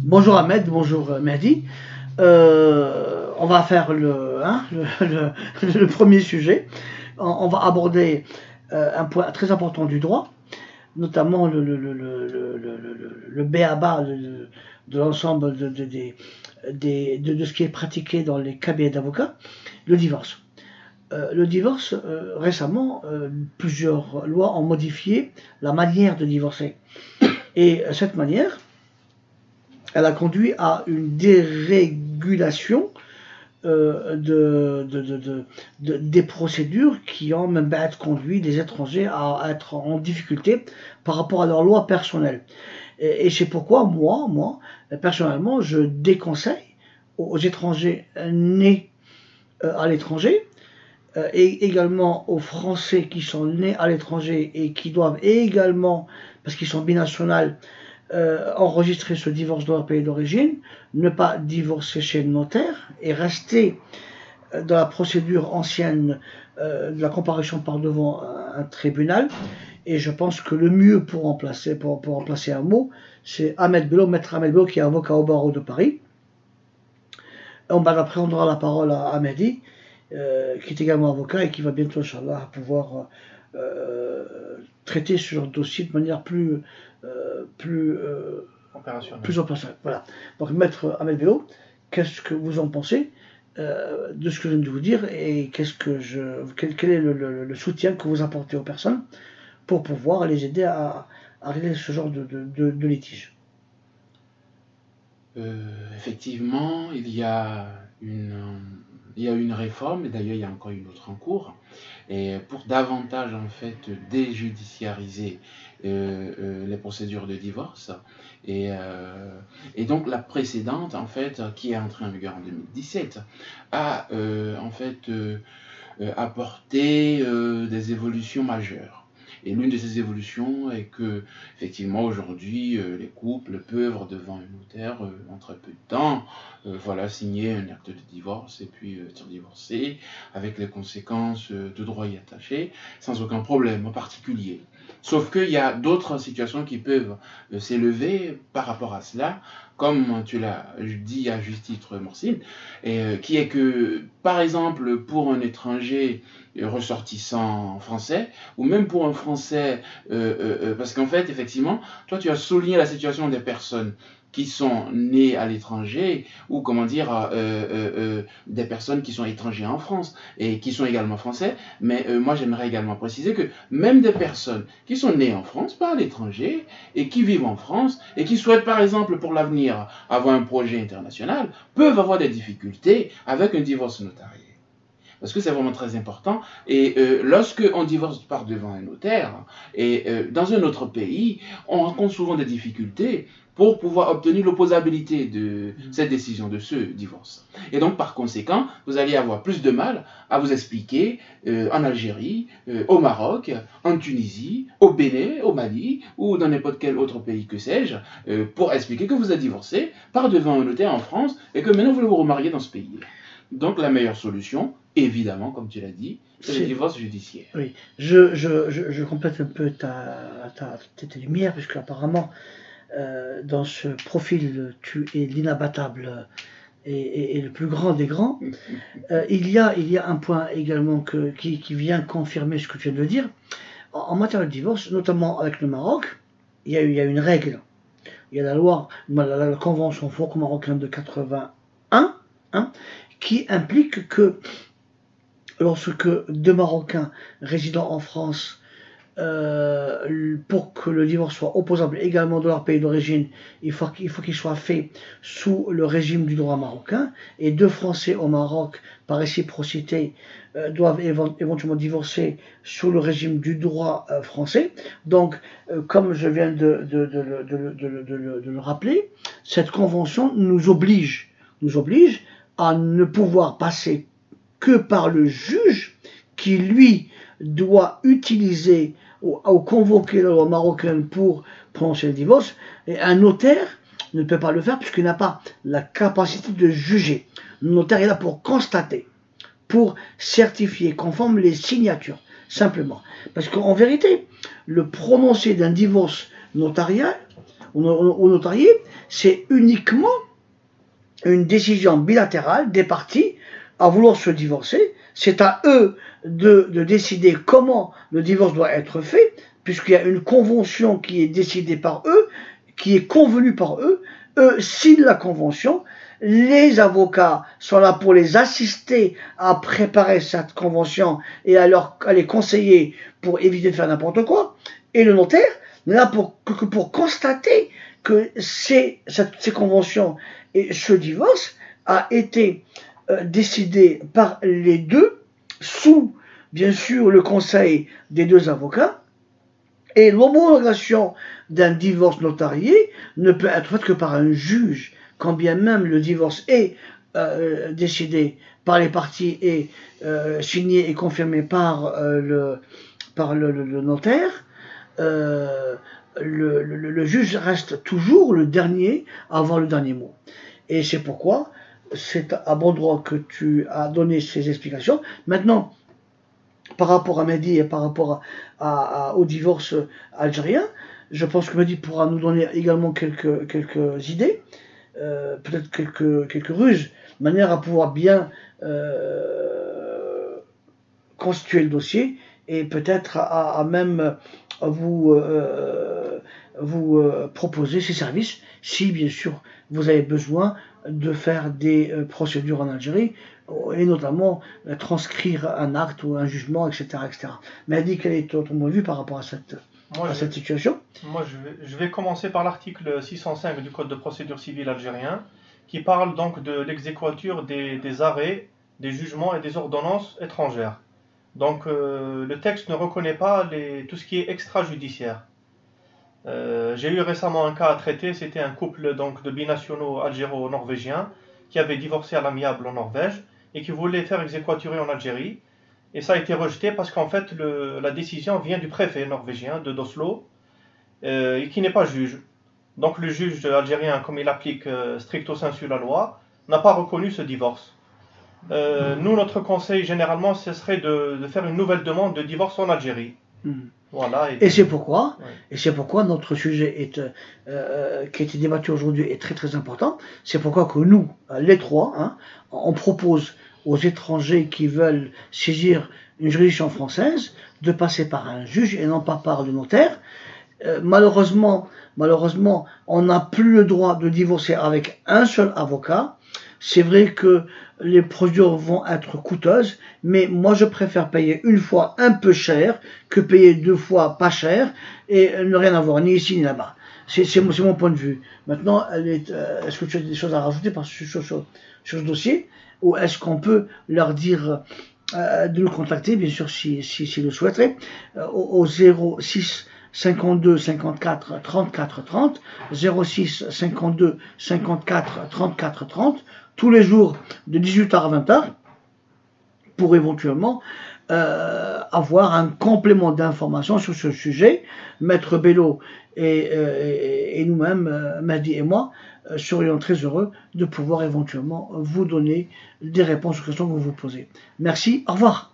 Bonjour Ahmed, bonjour Mehdi. On va faire le premier sujet. On va aborder un point très important du droit, notamment le b.a.-ba de l'ensemble de ce qui est pratiqué dans les cabinets d'avocats, le divorce. Le divorce, récemment, plusieurs lois ont modifié la manière de divorcer. Et cette manière, elle a conduit à une dérégulation des procédures qui ont même conduit les étrangers à être en difficulté par rapport à leurs lois personnelles. Et c'est pourquoi moi, personnellement, je déconseille aux étrangers nés à l'étranger et également aux Français qui sont nés à l'étranger et qui doivent également, parce qu'ils sont binationaux, enregistrer ce divorce dans leur pays d'origine, ne pas divorcer chez le notaire et rester dans la procédure ancienne de la comparution par devant un tribunal. Et je pense que le mieux pour remplacer un mot, c'est Ahmed Bello, maître Ahmed Bello, qui est avocat au barreau de Paris. Après, on donnera la parole à Mehdi, qui est également avocat et qui va bientôt, Inch'Allah, pouvoir traiter ce genre de dossier de manière plus opérationnelle. Voilà. Donc, maître Ahmed Bello, qu'est-ce que vous en pensez de ce que je viens de vous dire et quel est le soutien que vous apportez aux personnes pour pouvoir les aider à régler ce genre de litige? Effectivement, il y a une réforme, et d'ailleurs il y a encore une autre en cours, et pour davantage en fait déjudiciariser les procédures de divorce, et donc la précédente en fait qui est entrée en vigueur en 2017 a en fait apporté des évolutions majeures. Et l'une de ces évolutions est que, effectivement, aujourd'hui, les couples peuvent, devant un notaire, en très peu de temps, signer un acte de divorce et puis être divorcés, avec les conséquences de droit y attachées, sans aucun problème en particulier. Sauf qu'il y a d'autres situations qui peuvent s'élever par rapport à cela, comme tu l'as dit à juste titre, Morcine, qui est que, par exemple, pour un étranger ressortissant français, ou même pour un Français, parce qu'en fait, effectivement, toi, tu as souligné la situation des personnes qui sont nées à l'étranger, ou comment dire, des personnes qui sont étrangères en France, et qui sont également français, mais moi j'aimerais également préciser que même des personnes qui sont nées en France, pas à l'étranger, et qui vivent en France, et qui souhaitent par exemple pour l'avenir avoir un projet international, peuvent avoir des difficultés avec un divorce notarié. Parce que c'est vraiment très important. Et lorsque on divorce par devant un notaire, et dans un autre pays, on rencontre souvent des difficultés pour pouvoir obtenir l'opposabilité de cette décision, de ce divorce. Et donc, par conséquent, vous allez avoir plus de mal à vous expliquer en Algérie, au Maroc, en Tunisie, au Bénin, au Mali, ou dans n'importe quel autre pays que sais-je, pour expliquer que vous êtes divorcé par devant un notaire en France et que maintenant vous voulez vous remarier dans ce pays. Donc, la meilleure solution, évidemment, comme tu l'as dit, c'est le divorce judiciaire. Oui, je complète un peu tes lumières, puisque apparemment, dans ce profil, tu es l'inabattable et le plus grand des grands. Il y a un point également qui vient confirmer ce que tu viens de dire. En matière de divorce, notamment avec le Maroc, il y a une règle. Il y a la loi, la convention franco-marocaine de 81, qui implique que lorsque deux Marocains résidant en France, pour que le divorce soit opposable également de leur pays d'origine, il faut qu'il soit fait sous le régime du droit marocain, et deux Français au Maroc, par réciprocité, doivent éventuellement divorcer sous le régime du droit français. Donc, comme je viens de le rappeler, cette convention nous oblige à ne pouvoir passer que par le juge qui, lui, doit utiliser ou convoquer la loi marocaine pour prononcer le divorce, et un notaire ne peut pas le faire puisqu'il n'a pas la capacité de juger. Le notaire est là pour constater, pour certifier, conforme les signatures, simplement. Parce qu'en vérité, le prononcé d'un divorce notarial ou notarié, c'est uniquement une décision bilatérale des parties à vouloir se divorcer. C'est à eux de décider comment le divorce doit être fait, puisqu'il y a une convention qui est décidée par eux, qui est convenue par eux. Eux signent la convention. Les avocats sont là pour les assister à préparer cette convention et à les conseiller pour éviter de faire n'importe quoi. Et le notaire n'est là pour constater que ces conventions et ce divorce a été décidé par les deux, sous, bien sûr, le conseil des deux avocats. Et l'homologation d'un divorce notarié ne peut être faite que par un juge, quand bien même le divorce est décidé par les parties et signé et confirmé par le notaire. Le juge reste toujours le dernier à avoir le dernier mot. Et c'est pourquoi c'est à bon droit que tu as donné ces explications. Maintenant, par rapport à Mehdi et par rapport au divorce algérien, je pense que Mehdi pourra nous donner également quelques idées, peut-être quelques ruses, de manière à pouvoir bien constituer le dossier et peut-être à même vous proposer ces services si bien sûr vous avez besoin de faire des procédures en Algérie et notamment transcrire un acte ou un jugement, etc. etc. Mais Adi, quel est ton point de vue par rapport à cette situation? Moi, je vais commencer par l'article 605 du Code de procédure civile algérien qui parle donc de l'exéquatur des arrêts, des jugements et des ordonnances étrangères. Donc le texte ne reconnaît pas tout ce qui est extrajudiciaire. J'ai eu récemment un cas à traiter, c'était un couple donc, de binationaux algéro-norvégiens qui avait divorcé à l'amiable en Norvège et qui voulait faire exéquaturer en Algérie. Et ça a été rejeté parce qu'en fait la décision vient du préfet norvégien d'Oslo et qui n'est pas juge. Donc le juge algérien, comme il applique stricto sensu la loi, n'a pas reconnu ce divorce. Nous, notre conseil généralement, ce serait de faire une nouvelle demande de divorce en Algérie. Voilà, et c'est pourquoi, notre sujet qui a été débattu aujourd'hui est très très important. C'est pourquoi que nous, les trois, on propose aux étrangers qui veulent saisir une juridiction française de passer par un juge et non pas par le notaire. Malheureusement, on n'a plus le droit de divorcer avec un seul avocat. C'est vrai que les procédures vont être coûteuses, mais moi je préfère payer une fois un peu cher que payer deux fois pas cher et ne rien avoir ni ici ni là-bas. C'est mon point de vue. Maintenant, est-ce que tu as des choses à rajouter sur ce dossier, ou est-ce qu'on peut leur dire de nous contacter, bien sûr, s'ils le souhaiteraient, au 06 52 54 34 30, 06 52 54 34 30, tous les jours de 18h à 20h, pour éventuellement avoir un complément d'information sur ce sujet. Maître Bello et nous-mêmes, Mehdi et moi, serions très heureux de pouvoir éventuellement vous donner des réponses aux questions que vous vous posez. Merci, au revoir.